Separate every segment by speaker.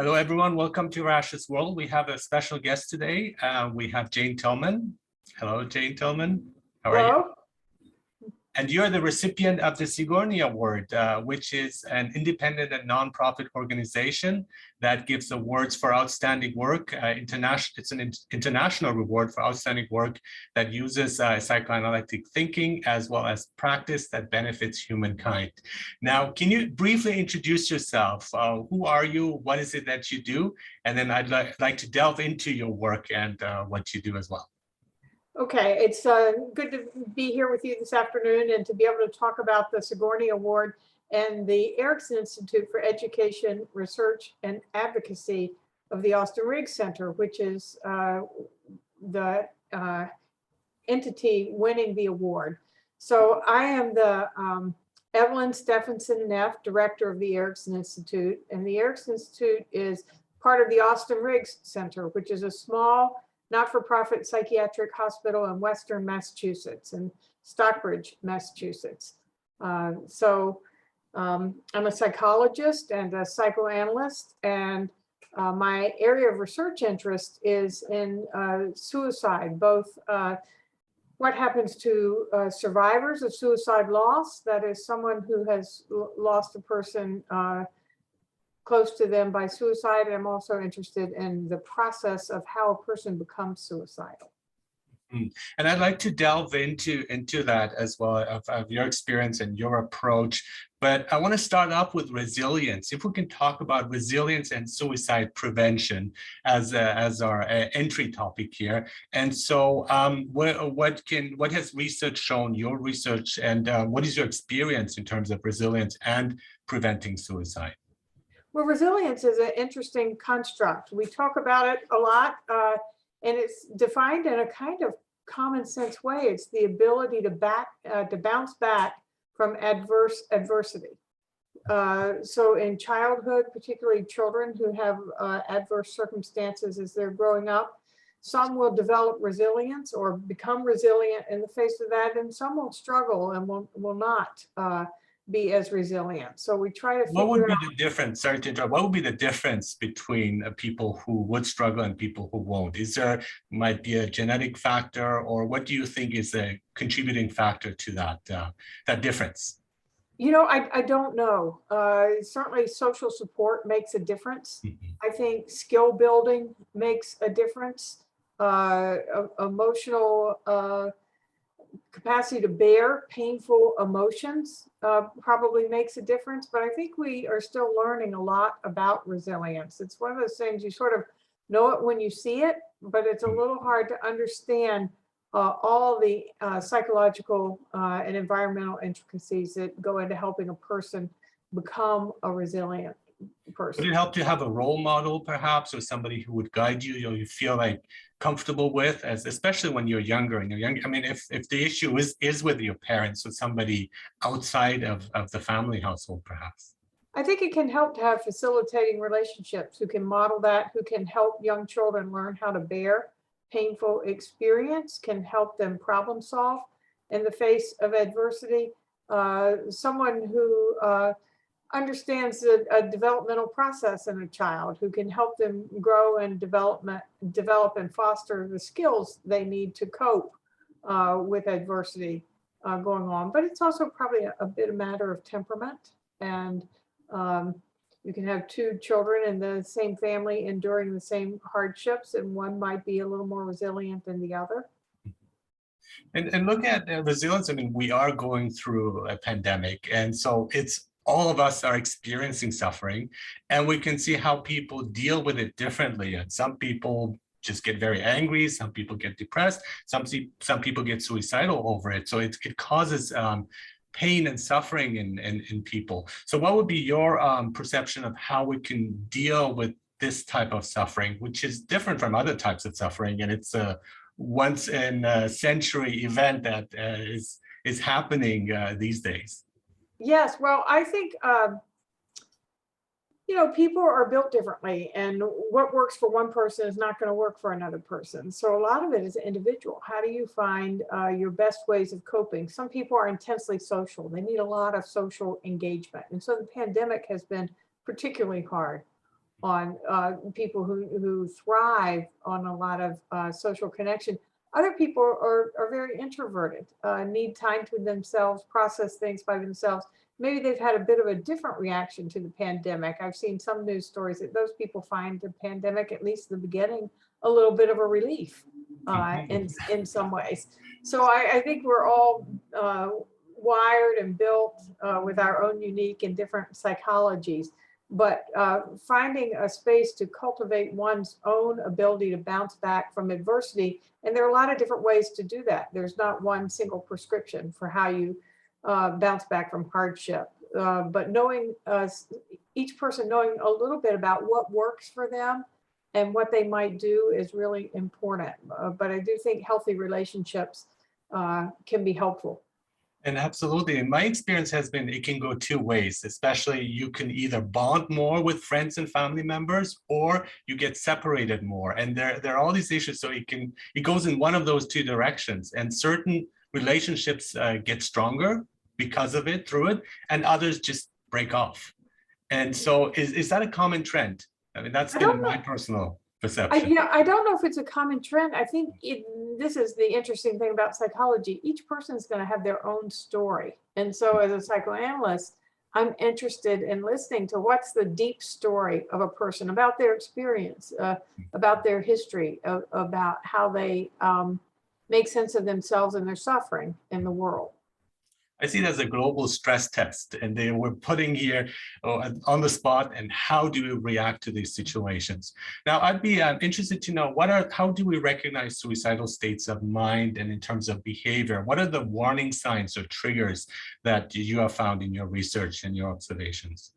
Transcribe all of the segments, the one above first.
Speaker 1: Hello, everyone. Welcome to Rash's World. We have a special guest today. We have Jane Tillman. Hello, Jane Tillman. How are you? And you're the recipient of the Sigourney Award, which is an independent and nonprofit organization that gives awards for outstanding work. It's an international reward for outstanding work that uses psychoanalytic thinking as well as practice that benefits humankind. Now, can you briefly introduce yourself? Who are you? What is it that you do? And then I'd like to delve into your work and what you do as well.
Speaker 2: Okay, it's good to be here with you this afternoon and to be able to talk about the Sigourney Award and the Erikson Institute for Education, Research, and Advocacy of the Austen Riggs Center, which is the entity winning the award. So I am the Evelyn Stefansson Nef Director of the Erikson Institute, and the Erikson Institute is part of the Austen Riggs Center, which is a small not-for-profit psychiatric hospital in Western Massachusetts, in Stockbridge, Massachusetts. I'm a psychologist and a psychoanalyst, and my area of research interest is in suicide, both what happens to survivors of suicide loss, that is someone who has lost a person close to them by suicide. And I'm also interested in the process of how a person becomes suicidal.
Speaker 1: And I'd like to delve into that as well, of your experience and your approach. But I want to start off with resilience. If we can talk about resilience and suicide prevention as our entry topic here. And so what has research shown, your research, and what is your experience in terms of resilience and preventing suicide?
Speaker 2: Well, resilience is an interesting construct. We talk about it a lot, and it's defined in a kind of common sense way. It's the ability to bounce back from adversity. So in childhood, particularly children who have adverse circumstances as they're growing up, some will develop resilience or become resilient in the face of that, and some will struggle and will not be as resilient. So we try to figure out.
Speaker 1: What would be the difference? Sorry to interrupt. What would be the difference between people who would struggle and people who won't? Is there might be a genetic factor, or what do you think is a contributing factor to that difference?
Speaker 2: You know, I don't know. Certainly social support makes a difference. I think skill building makes a difference. Emotional capacity to bear painful emotions probably makes a difference, but I think we are still learning a lot about resilience. It's one of those things you sort of know it when you see it, but it's a little hard to understand all the psychological and environmental intricacies that go into helping a person become a resilient person.
Speaker 1: Would it help to have a role model, perhaps, or somebody who would guide you, you feel like comfortable with, especially when you're younger? And I mean, if the issue is with your parents or somebody outside of the family household, perhaps.
Speaker 2: I think it can help to have facilitating relationships who can model that, who can help young children learn how to bear painful experience, can help them problem solve in the face of adversity. Someone who understands a developmental process in a child, who can help them grow and develop and foster the skills they need to cope with adversity going on. But it's also probably a bit a matter of temperament. And you can have two children in the same family enduring the same hardships, and one might be a little more resilient than the other.
Speaker 1: And look at resilience. I mean, we are going through a pandemic, and so it's all of us are experiencing suffering, and we can see how people deal with it differently. And some people just get very angry, some people get depressed, some people get suicidal over it. So it causes pain and suffering in people. So what would be your perception of how we can deal with this type of suffering, which is different from other types of suffering, and it's a once in a century event that is happening these days?
Speaker 2: Yes, well, I think, you know, people are built differently, and what works for one person is not going to work for another person. So a lot of it is individual. How do you find your best ways of coping? Some people are intensely social. They need a lot of social engagement. And so the pandemic has been particularly hard on people who thrive on a lot of social connection. Other people are very introverted, need time to themselves, process things by themselves. Maybe they've had a bit of a different reaction to the pandemic. I've seen some news stories that those people find the pandemic, at least in the beginning, a little bit of a relief in some ways. So I think we're all wired and built with our own unique and different psychologies. But finding a space to cultivate one's own ability to bounce back from adversity, and there are a lot of different ways to do that. There's not one single prescription for how you bounce back from hardship. But knowing, each person knowing a little bit about what works for them and what they might do is really important. But I do think healthy relationships can be helpful.
Speaker 1: And absolutely, and my experience has been it can go two ways, especially you can either bond more with friends and family members, or you get separated more. And there are all these issues, so it goes in one of those two directions. And certain relationships get stronger because of it, through it, and others just break off. And so is that a common trend? I mean, that's been my personal perception.
Speaker 2: I don't know if it's a common trend. I think this is the interesting thing about psychology. Each person is going to have their own story. And so as a psychoanalyst, I'm interested in listening to what's the deep story of a person, about their experience, about their history, about how they make sense of themselves and their suffering in the world.
Speaker 1: I see it as a global stress test, and they were putting here on the spot, and how do we react to these situations? Now, I'd be interested to know how do we recognize suicidal states of mind, and in terms of behavior, what are the warning signs or triggers that you have found in your research and your observations?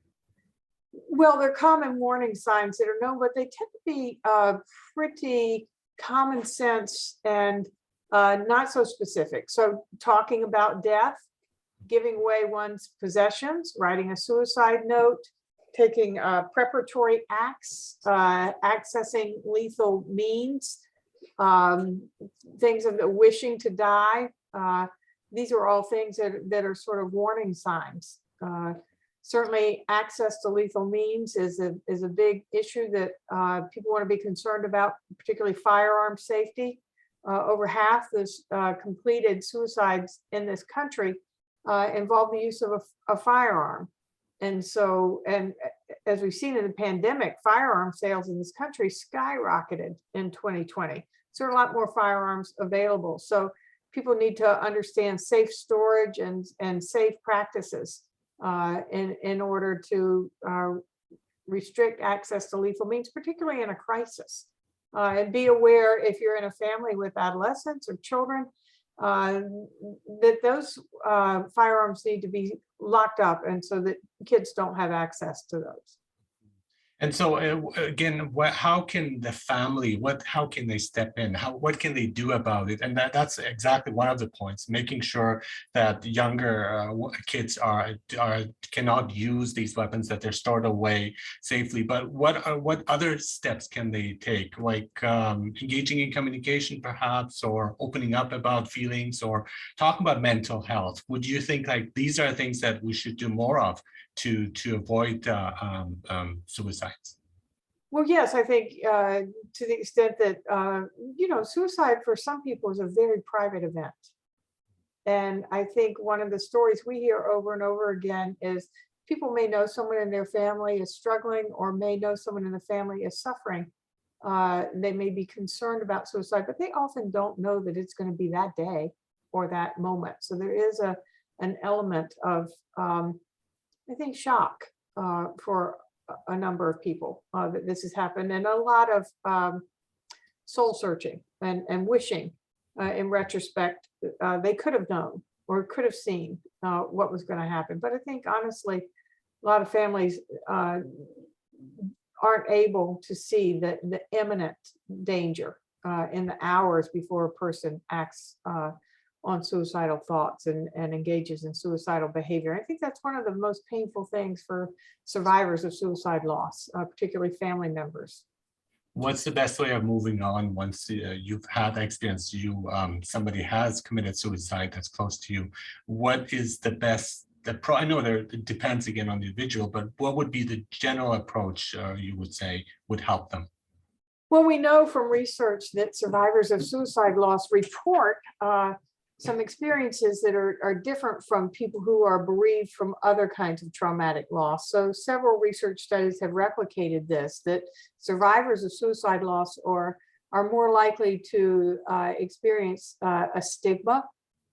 Speaker 2: Well, they're common warning signs that are known, but they tend to be pretty common sense and not so specific. So talking about death, giving away one's possessions, writing a suicide note, taking preparatory acts, accessing lethal means, things of wishing to die. These are all things that are sort of warning signs. Certainly access to lethal means is a big issue that people want to be concerned about, particularly firearm safety. Over half the completed suicides in this country involve the use of a firearm. And so, and as we've seen in the pandemic, firearm sales in this country skyrocketed in 2020. So there are a lot more firearms available. So people need to understand safe storage and safe practices in order to restrict access to lethal means, particularly in a crisis. And be aware, if you're in a family with adolescents or children, that those firearms need to be locked up, and so that kids don't have access to those.
Speaker 1: And so again, how can the family, how can they step in? What can they do about it? And that's exactly one of the points, making sure that younger kids cannot use these weapons, that they're stored away safely. But what other steps can they take, like engaging in communication perhaps, or opening up about feelings, or talking about mental health? Would you think like these are things that we should do more of to avoid suicides?
Speaker 2: Well, yes, I think to the extent that, suicide for some people is a very private event. And I think one of the stories we hear over and over again is people may know someone in their family is struggling, or may know someone in the family is suffering. They may be concerned about suicide, but they often don't know that it's going to be that day or that moment. So there is an element of I think shock for a number of people that this has happened, and a lot of soul searching and wishing in retrospect they could have known or could have seen what was going to happen. But I think honestly, a lot of families aren't able to see the imminent danger in the hours before a person acts on suicidal thoughts and engages in suicidal behavior. I think that's one of the most painful things for survivors of suicide loss, particularly family members.
Speaker 1: What's the best way of moving on once you've had experience, somebody has committed suicide that's close to you? What is the best I know it depends again on the individual, but what would be the general approach you would say would help them?
Speaker 2: Well, we know from research that survivors of suicide loss report some experiences that are different from people who are bereaved from other kinds of traumatic loss. So several research studies have replicated this, that survivors of suicide loss are more likely to experience a stigma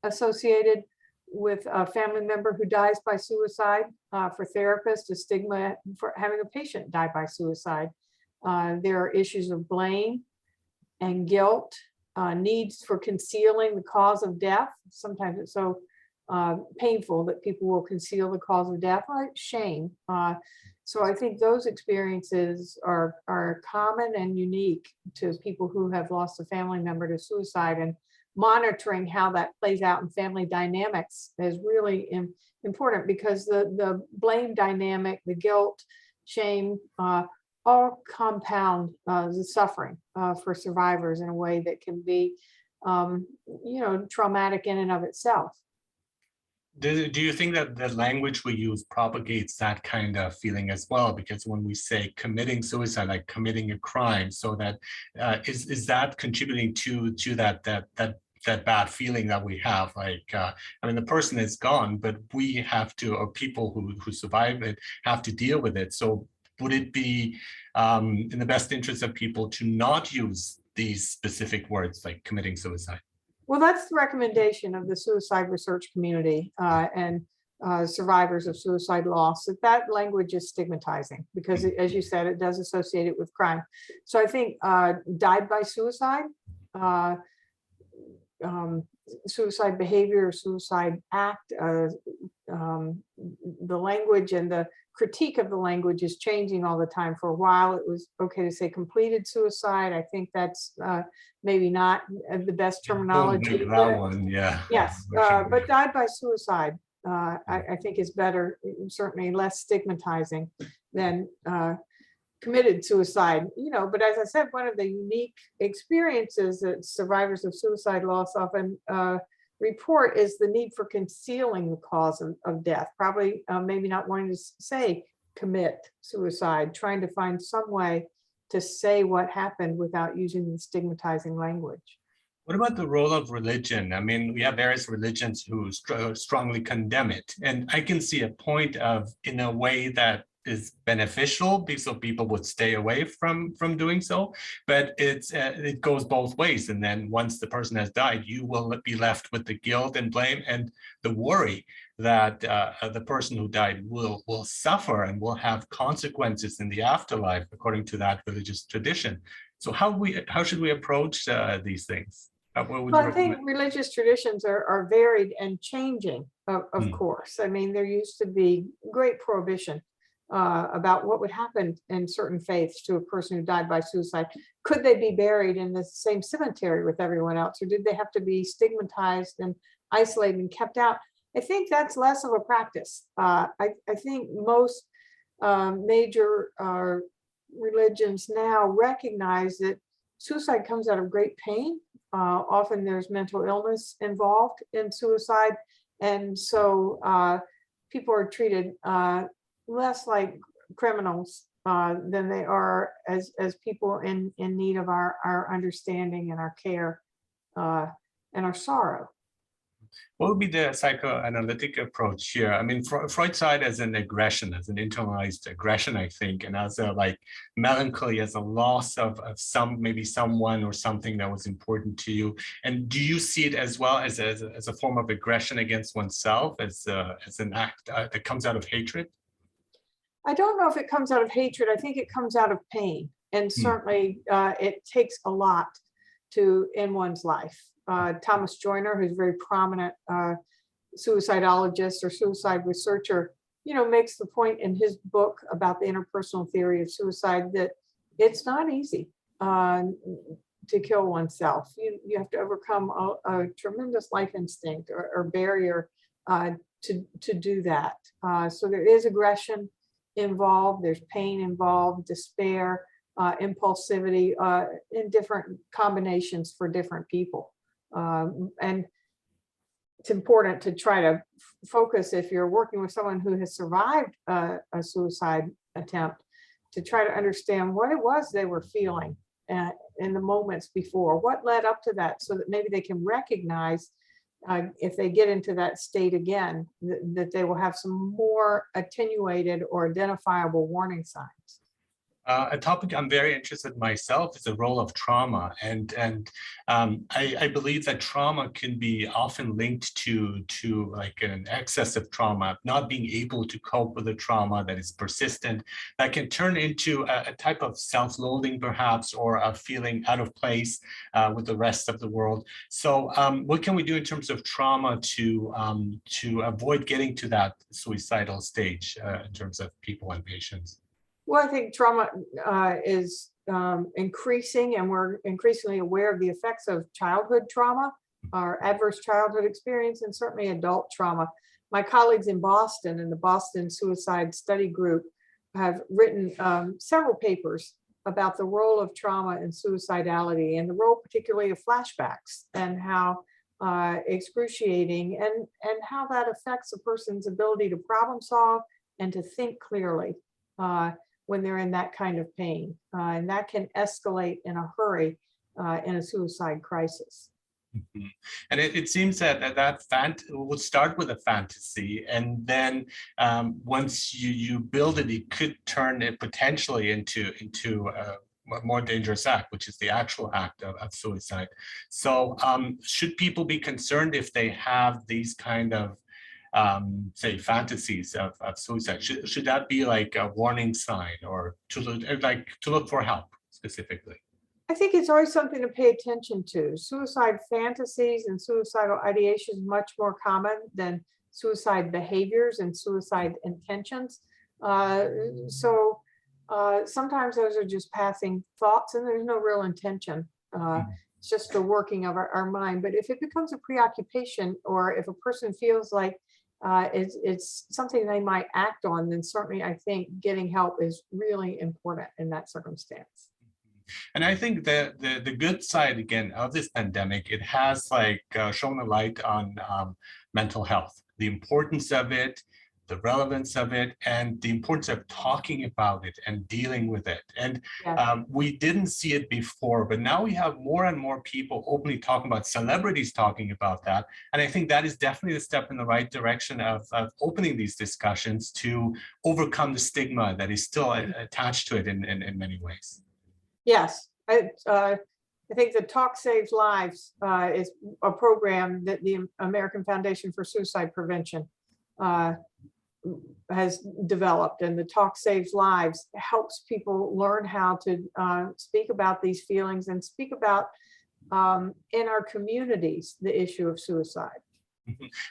Speaker 2: associated with a family member who dies by suicide. For therapists, a stigma for having a patient die by suicide. There are issues of blame and guilt, needs for concealing the cause of death. Sometimes it's so painful that people will conceal the cause of death, like shame. So I think those experiences are common and unique to people who have lost a family member to suicide, and monitoring how that plays out in family dynamics is really important, because the blame dynamic, the guilt, shame, all compound the suffering for survivors in a way that can be, traumatic in and of itself.
Speaker 1: Do you think that the language we use propagates that kind of feeling as well? Because when we say committing suicide, like committing a crime, so that is that contributing to that bad feeling that we have? Like, I mean, the person is gone, but we have to, or people who survive it have to deal with it. So would it be in the best interest of people to not use these specific words like committing suicide?
Speaker 2: Well, that's the recommendation of the suicide research community and survivors of suicide loss, that language is stigmatizing, because as you said, it does associate it with crime. So I think died by suicide, suicide behavior, suicide act, the language and the critique of the language is changing all the time. For a while, it was okay to say completed suicide. I think that's maybe not the best terminology.
Speaker 1: That one, yeah.
Speaker 2: Yes, but died by suicide, I think is better, certainly less stigmatizing than committed suicide. But as I said, one of the unique experiences that survivors of suicide loss often report is the need for concealing the cause of death. Probably maybe not wanting to say commit suicide, trying to find some way to say what happened without using the stigmatizing language.
Speaker 1: What about the role of religion? I mean, we have various religions who strongly condemn it. And I can see a point of, in a way that is beneficial, because so people would stay away from doing so, but it goes both ways. And then once the person has died, you will be left with the guilt and blame and the worry that the person who died will suffer and will have consequences in the afterlife, according to that religious tradition. So how should we approach these things?
Speaker 2: Well, I think religious traditions are varied and changing, of course. I mean, there used to be great prohibition about what would happen in certain faiths to a person who died by suicide. Could they be buried in the same cemetery with everyone else, or did they have to be stigmatized and isolated and kept out? I think that's less of a practice. I think most major religions now recognize that suicide comes out of great pain. Often there's mental illness involved in suicide. And so people are treated less like criminals than they are as people in need of our understanding and our care and our sorrow.
Speaker 1: What would be the psychoanalytic approach here? I mean, Freud saw it as an aggression, as an internalized aggression, I think, and as a like melancholy, as a loss of maybe someone or something that was important to you. And do you see it as well as a form of aggression against oneself, as an act that comes out of hatred?
Speaker 2: I don't know if it comes out of hatred. I think it comes out of pain, and certainly it takes a lot to end one's life. Thomas Joyner, who's a very prominent suicidologist or suicide researcher, makes the point in his book about the interpersonal theory of suicide that it's not easy to kill oneself. You have to overcome a tremendous life instinct or barrier to do that. So there is aggression involved, there's pain involved, despair, impulsivity in different combinations for different people. And it's important to try to focus, if you're working with someone who has survived a suicide attempt, to try to understand what it was they were feeling in the moments before, what led up to that, so that maybe they can recognize if they get into that state again, that they will have some more attenuated or identifiable warning signs.
Speaker 1: A topic I'm very interested in myself is the role of trauma, and I believe that trauma can be often linked to like an excessive trauma, not being able to cope with the trauma that is persistent, that can turn into a type of self-loathing perhaps, or a feeling out of place with the rest of the world. So what can we do in terms of trauma to avoid getting to that suicidal stage in terms of people and patients?
Speaker 2: Well, I think trauma is increasing, and we're increasingly aware of the effects of childhood trauma, or adverse childhood experience, and certainly adult trauma. My colleagues in Boston, in the Boston Suicide Study Group, have written several papers about the role of trauma in suicidality, and the role particularly of flashbacks, and how excruciating, and how that affects a person's ability to problem solve and to think clearly when they're in that kind of pain. And that can escalate in a hurry in a suicide crisis.
Speaker 1: Mm-hmm. And it seems that will start with a fantasy, and then once you build it, it could turn it potentially into a more dangerous act, which is the actual act of suicide. So should people be concerned if they have these kind of say fantasies of suicide? Should that be like a warning sign, or to look for help specifically?
Speaker 2: I think it's always something to pay attention to. Suicide fantasies and suicidal ideation is much more common than suicide behaviors and suicide intentions. So sometimes those are just passing thoughts, and there's no real intention. It's just the working of our mind. But if it becomes a preoccupation, or if a person feels like it's something they might act on, then certainly I think getting help is really important in that circumstance.
Speaker 1: And I think the good side again of this pandemic, it has like shown a light on mental health, the importance of it, the relevance of it, and the importance of talking about it and dealing with it. And we didn't see it before, but now we have more and more people openly talking about, celebrities talking about that. And I think that is definitely a step in the right direction of opening these discussions to overcome the stigma that is still attached to it in many ways.
Speaker 2: Yes, I think the Talk Saves Lives is a program that the American Foundation for Suicide Prevention has developed, and the Talk Saves Lives helps people learn how to speak about these feelings and speak about in our communities the issue of suicide.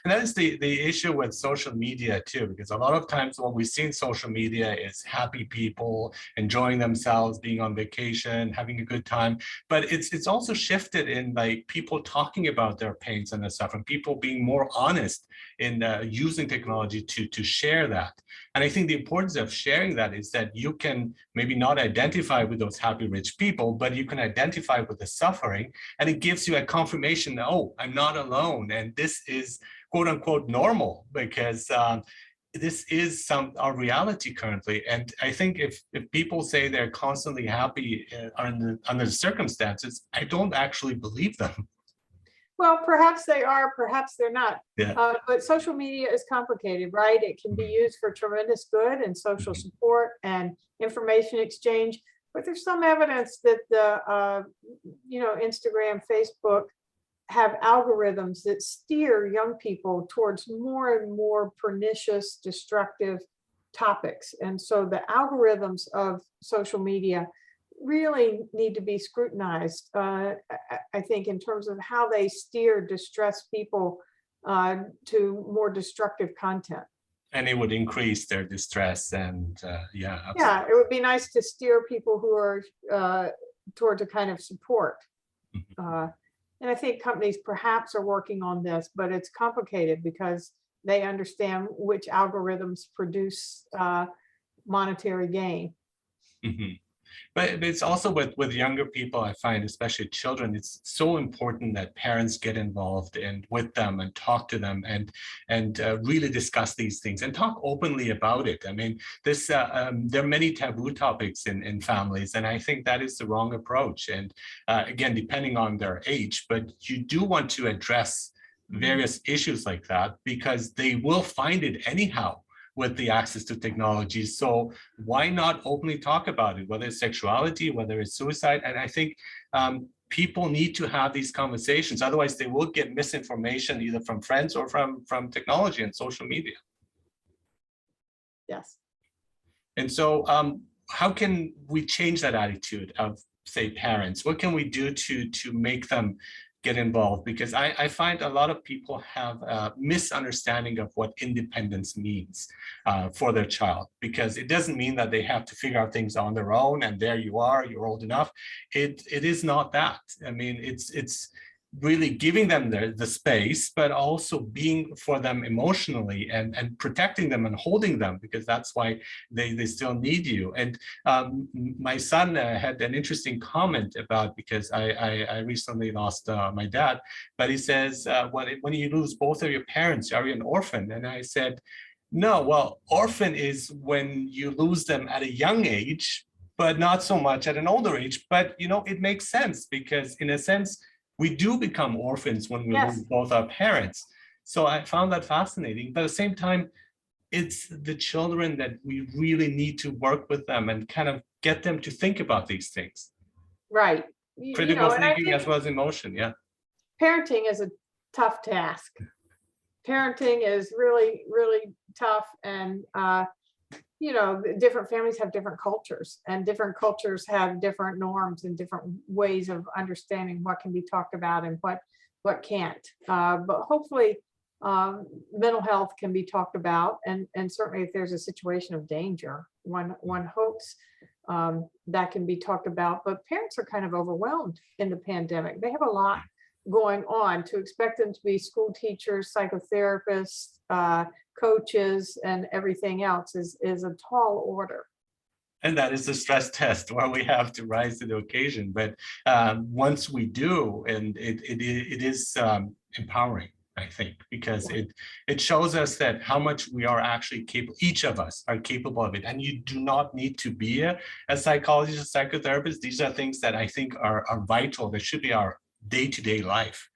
Speaker 1: And that is the issue with social media too, because a lot of times what we see in social media is happy people enjoying themselves, being on vacation, having a good time. But it's also shifted in like people talking about their pains and their suffering, people being more honest in using technology to share that. And I think the importance of sharing that is that you can maybe not identify with those happy, rich people, but you can identify with the suffering, and it gives you a confirmation that, oh, I'm not alone, and this is quote unquote normal, because this is our reality currently. And I think if people say they're constantly happy under the circumstances, I don't actually believe them.
Speaker 2: Well, perhaps they are, perhaps they're not.
Speaker 1: Yeah.
Speaker 2: But social media is complicated, right? It can be used for tremendous good and social support and information exchange. But there's some evidence that the, Instagram, Facebook have algorithms that steer young people towards more and more pernicious, destructive topics. And so the algorithms of social media really need to be scrutinized, I think, in terms of how they steer distressed people to more destructive content.
Speaker 1: And it would increase their distress, and yeah. Absolutely.
Speaker 2: Yeah, it would be nice to steer people who are towards a kind of support. And I think companies perhaps are working on this, but it's complicated because they understand which algorithms produce monetary gain.
Speaker 1: Mm-hmm. But it's also with younger people, I find, especially children, it's so important that parents get involved and with them and talk to them and really discuss these things and talk openly about it. I mean, there are many taboo topics in families, and I think that is the wrong approach. And again, depending on their age, but you do want to address various issues like that because they will find it anyhow with the access to technology. So why not openly talk about it, whether it's sexuality, whether it's suicide? And I think people need to have these conversations. Otherwise, they will get misinformation either from friends or from technology and social media.
Speaker 2: Yes.
Speaker 1: And so how can we change that attitude of, say, parents? What can we do to make them get involved? Because I find a lot of people have a misunderstanding of what independence means for their child, because it doesn't mean that they have to figure out things on their own and there you are, you're old enough. It is not that. I mean, it's really giving them the space, but also being for them emotionally and protecting them and holding them, because that's why they still need you. And my son had an interesting comment about, because I recently lost my dad, but he says, when you lose both of your parents, are you an orphan? And I said, no, well, orphan is when you lose them at a young age, but not so much at an older age. But, you know, it makes sense because in a sense, we do become orphans when we lose both our parents. So I found that fascinating. But at the same time, it's the children that we really need to work with them and kind of get them to think about these things.
Speaker 2: Right.
Speaker 1: Critical thinking as well as emotion, yeah.
Speaker 2: Parenting is a tough task. Parenting is really, really tough. And you know, different families have different cultures, and different cultures have different norms and different ways of understanding what can be talked about and what can't. But hopefully mental health can be talked about, and certainly if there's a situation of danger, one hopes that can be talked about. But parents are kind of overwhelmed in the pandemic. They have a lot going on. To expect them to be school teachers, psychotherapists, coaches, and everything else is a tall order.
Speaker 1: And that is the stress test where we have to rise to the occasion. But once we do, and it is empowering, I think, because it shows us that how much we are actually capable, each of us are capable of it. And you do not need to be a psychologist, a psychotherapist. These are things that I think are vital. They should be our day-to-day life.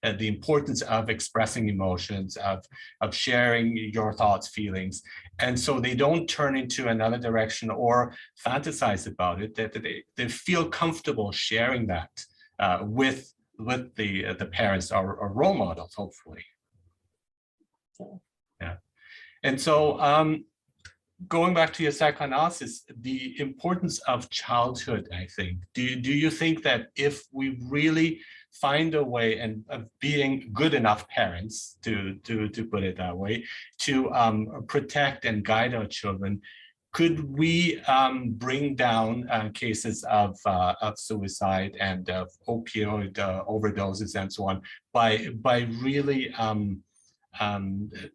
Speaker 1: The importance of expressing emotions, of sharing your thoughts, feelings. And so they don't turn into another direction or fantasize about it, that they feel comfortable sharing that with the parents or role models, hopefully. Yeah. And so going back to your psychoanalysis, the importance of childhood, I think. Do you think that if we really find a way of being good enough parents, to put it that way, to protect and guide our children, could we bring down cases of suicide and of opioid overdoses and so on by really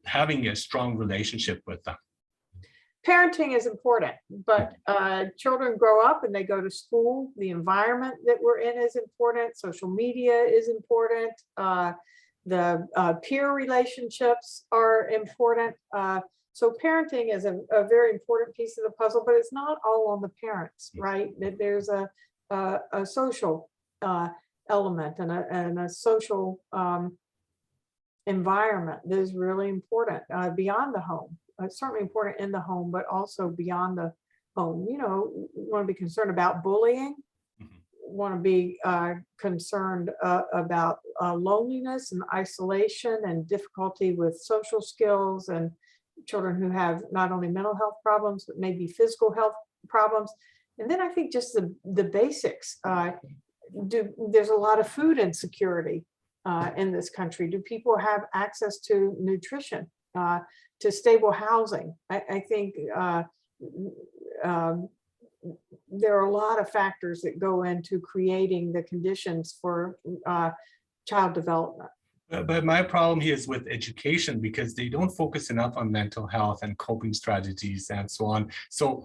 Speaker 1: having a strong relationship with them?
Speaker 2: Parenting is important, but children grow up and they go to school. The environment that we're in is important. Social media is important. The peer relationships are important. So parenting is a very important piece of the puzzle, but it's not all on the parents, right? That there's a social element and a social environment that is really important beyond the home. It's certainly important in the home, but also beyond the home. You know, we want to be concerned about bullying, want to be concerned about loneliness and isolation and difficulty with social skills, and children who have not only mental health problems, but maybe physical health problems. And then I think just the basics. There's a lot of food insecurity in this country. Do people have access to nutrition? To stable housing? I think there are a lot of factors that go into creating the conditions for child development.
Speaker 1: But my problem here is with education because they don't focus enough on mental health and coping strategies and so on. So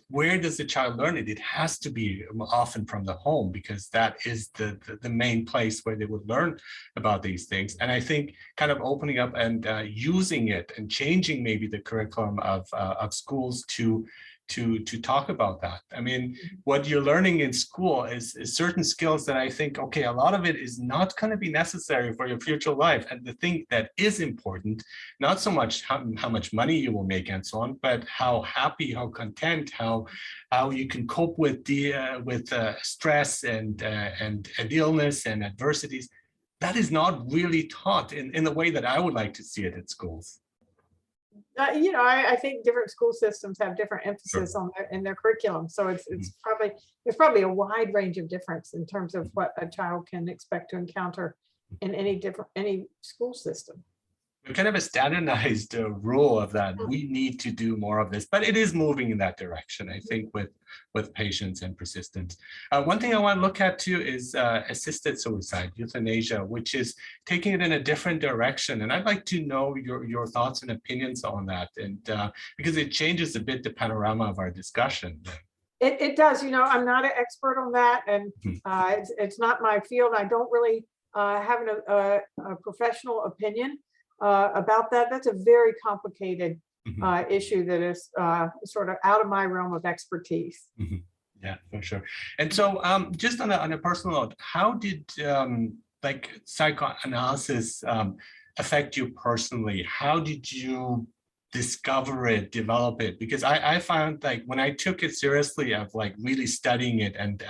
Speaker 1: where does the child learn it? It has to be often from the home because that is the main place where they would learn about these things. And I think kind of opening up and using it and changing maybe the curriculum of schools to talk about that. I mean, what you're learning in school is certain skills that I think, okay, a lot of it is not going to be necessary for your future life. And the thing that is important, not so much how much money you will make and so on, but how happy, how content, how you can cope with stress and illness and adversities. That is not really taught in the way that I would like to see it at schools.
Speaker 2: I think different school systems have different emphasis on in their curriculum. So there's probably a wide range of difference in terms of what a child can expect to encounter in any school system.
Speaker 1: Kind of a standardized rule of that. We need to do more of this, but it is moving in that direction, I think, with patience and persistence. One thing I want to look at too is assisted suicide, euthanasia, which is taking it in a different direction. And I'd like to know your thoughts and opinions on that, and because it changes a bit the panorama of our discussion.
Speaker 2: It does. I'm not an expert on that, and it's not my field. I don't really have a professional opinion about that. That's a very complicated issue that is sort of out of my realm of expertise.
Speaker 1: Yeah, for sure. And so just on a personal note, how did like psychoanalysis affect you personally? How did you discover it, develop it? Because I found like when I took it seriously of like really studying it and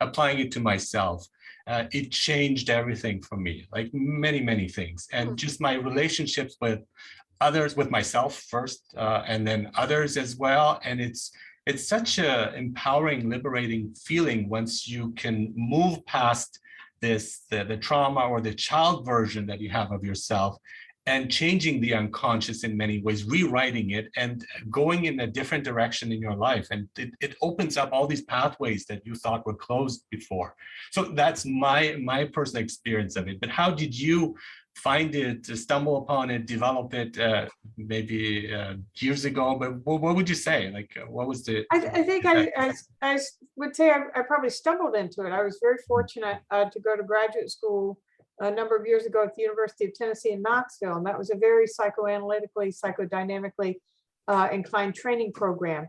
Speaker 1: applying it to myself, it changed everything for me, like many things. And just my relationships with others, with myself first, and then others as well. And it's such a empowering, liberating feeling once you can move past the trauma or the child version that you have of yourself, and changing the unconscious in many ways, rewriting it and going in a different direction in your life. And it opens up all these pathways that you thought were closed before. So that's my personal experience of it. But how did you find it, stumble upon it, develop it maybe years ago? But what would you say? Like, what was the...
Speaker 2: I think I would say I probably stumbled into it. I was very fortunate to go to graduate school a number of years ago at the University of Tennessee in Knoxville. And that was a very psychoanalytically, psychodynamically inclined training program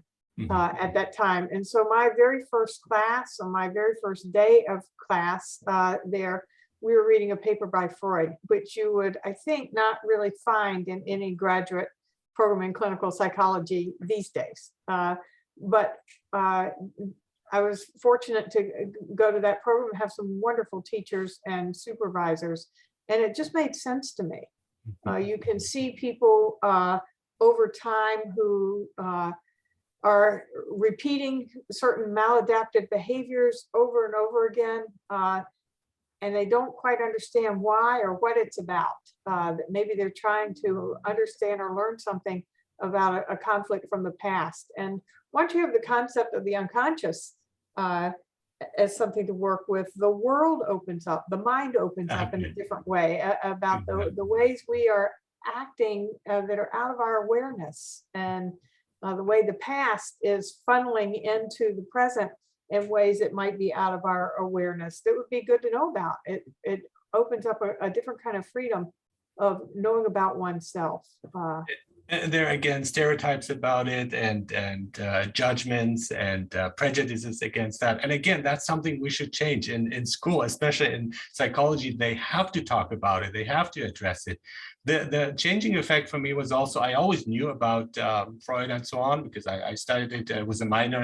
Speaker 2: at that time. And so my very first class, on my very first day of class there, we were reading a paper by Freud, which you would, I think, not really find in any graduate program in clinical psychology these days. But I was fortunate to go to that program and have some wonderful teachers and supervisors, and it just made sense to me. You can see people over time who are repeating certain maladaptive behaviors over and over again, and they don't quite understand why or what it's about. Maybe they're trying to understand or learn something about a conflict from the past. And once you have the concept of the unconscious as something to work with, the world opens up, the mind opens up in a different way about the ways we are acting that are out of our awareness, and the way the past is funneling into the present in ways that might be out of our awareness that would be good to know about. It opens up a different kind of freedom of knowing about oneself.
Speaker 1: And there again, stereotypes about it and judgments and prejudices against that. And again, that's something we should change in school, especially in psychology. They have to talk about it. They have to address it. The changing effect for me was also, I always knew about Freud and so on, because I studied it. I was a minor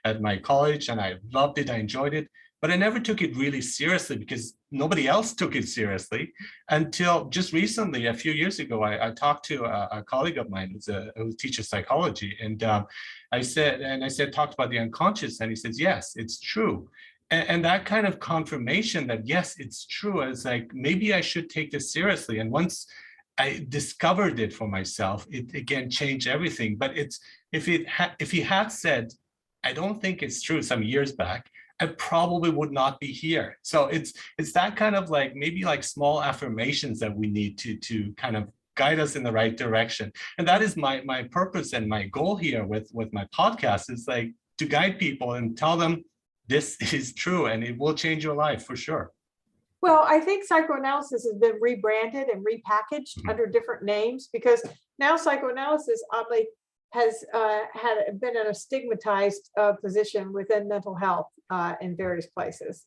Speaker 1: at my college, and I loved it. I enjoyed it. But I never took it really seriously because nobody else took it seriously until just recently, a few years ago. I talked to a colleague of mine who teaches psychology, and talked about the unconscious, and he says, yes, it's true. And that kind of confirmation that, yes, it's true, is like, maybe I should take this seriously. And once I discovered it for myself, it again changed everything. But if he had said, I don't think it's true some years back, I probably would not be here. So it's that kind of like maybe like small affirmations that we need to kind of guide us in the right direction. And that is my purpose and my goal here with my podcast, is like to guide people and tell them this is true and it will change your life for sure.
Speaker 2: Well, I think psychoanalysis has been rebranded and repackaged under different names, because now psychoanalysis oddly has been in a stigmatized position within mental health in various places,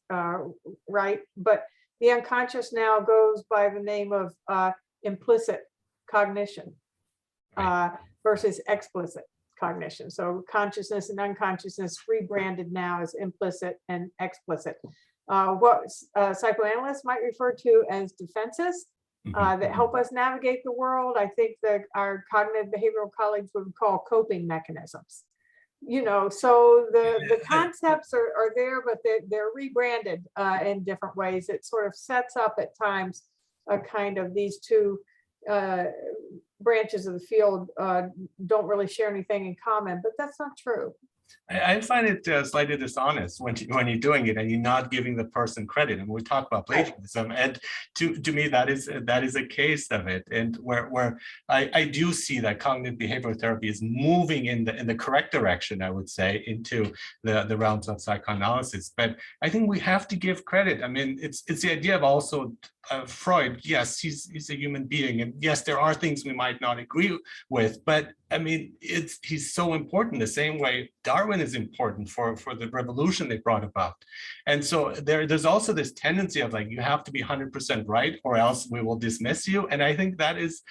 Speaker 2: right? But the unconscious now goes by the name of implicit cognition versus explicit cognition. So consciousness and unconsciousness rebranded now as implicit and explicit. What psychoanalysts might refer to as defenses that help us navigate the world, I think that our cognitive behavioral colleagues would call coping mechanisms. You know, so the concepts are there, but they're rebranded in different ways. It sort of sets up at times a kind of these two branches of the field don't really share anything in common, but that's not true.
Speaker 1: I find it slightly dishonest when you're doing it and you're not giving the person credit. And we talk about plagiarism, and to me that is a case of it. And where I do see that cognitive behavioral therapy is moving in the correct direction, I would say, into the realms of psychoanalysis. But I think we have to give credit. I mean, it's the idea of also Freud. Yes, he's a human being, and yes, there are things we might not agree with, but I mean, he's so important the same way Darwin is important for the revolution they brought about. And so there's also this tendency of like, you have to be 100% right or else we will dismiss you. And I think that is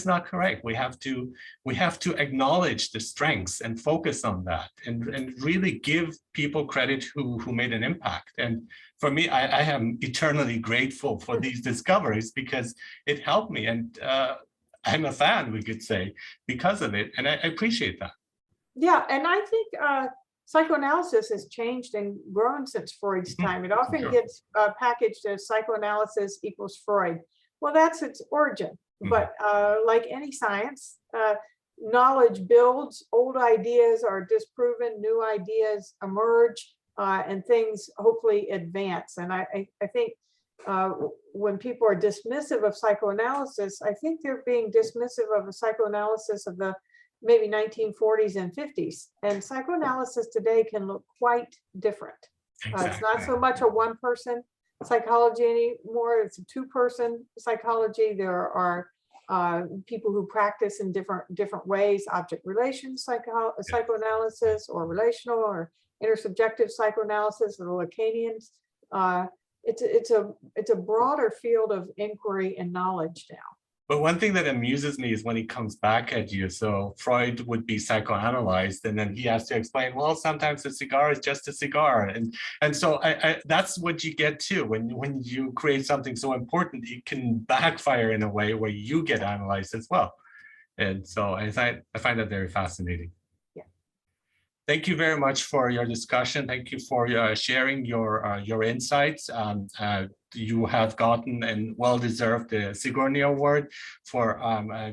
Speaker 1: not correct. We have to acknowledge the strengths and focus on that and really give people credit who made an impact. And for me, I am eternally grateful for these discoveries because it helped me. And I'm a fan, we could say, because of it. And I appreciate that.
Speaker 2: Yeah, and I think psychoanalysis has changed and grown since Freud's time. It often gets packaged as psychoanalysis equals Freud. Well, that's its origin. But like any science, knowledge builds, old ideas are disproven, new ideas emerge, and things hopefully advance. And I think when people are dismissive of psychoanalysis, I think they're being dismissive of a psychoanalysis of the maybe 1940s and 50s. And psychoanalysis today can look quite different.
Speaker 1: Exactly.
Speaker 2: It's not so much a one-person psychology anymore. It's a two-person psychology. There are people who practice in different ways, object relations psychoanalysis, or relational or intersubjective psychoanalysis, or Lacanians. It's a broader field of inquiry and knowledge now.
Speaker 1: But one thing that amuses me is when he comes back at you. So Freud would be psychoanalyzed, and then he has to explain, well, sometimes a cigar is just a cigar. And so that's what you get too. When you create something so important, it can backfire in a way where you get analyzed as well. And so I find that very fascinating.
Speaker 2: Yeah.
Speaker 1: Thank you very much for your discussion. Thank you for sharing your insights. You have gotten and well-deserved the Sigourney Award for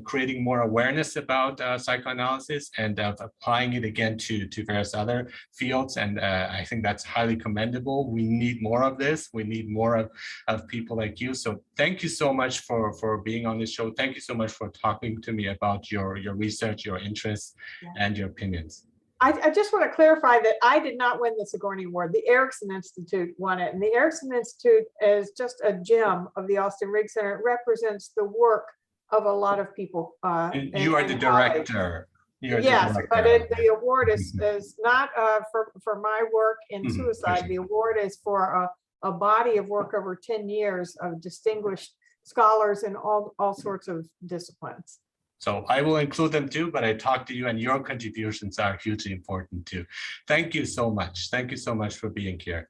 Speaker 1: creating more awareness about psychoanalysis and applying it again to various other fields. And I think that's highly commendable. We need more of this. We need more of people like you. So thank you so much for being on this show. Thank you so much for talking to me about your research, your interests, and your opinions.
Speaker 2: I just want to clarify that I did not win the Sigourney Award. The Erikson Institute won it. And the Erikson Institute is just a gem of the Austen Riggs Center. It represents the work of a lot of people.
Speaker 1: You are the director.
Speaker 2: Yes, but the award is not for my work in suicide. The award is for a body of work over 10 years of distinguished scholars in all sorts of disciplines.
Speaker 1: So I will include them too, but I talked to you and your contributions are hugely important too. Thank you so much. Thank you so much for being here.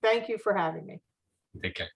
Speaker 2: Thank you for having me.
Speaker 1: Take care.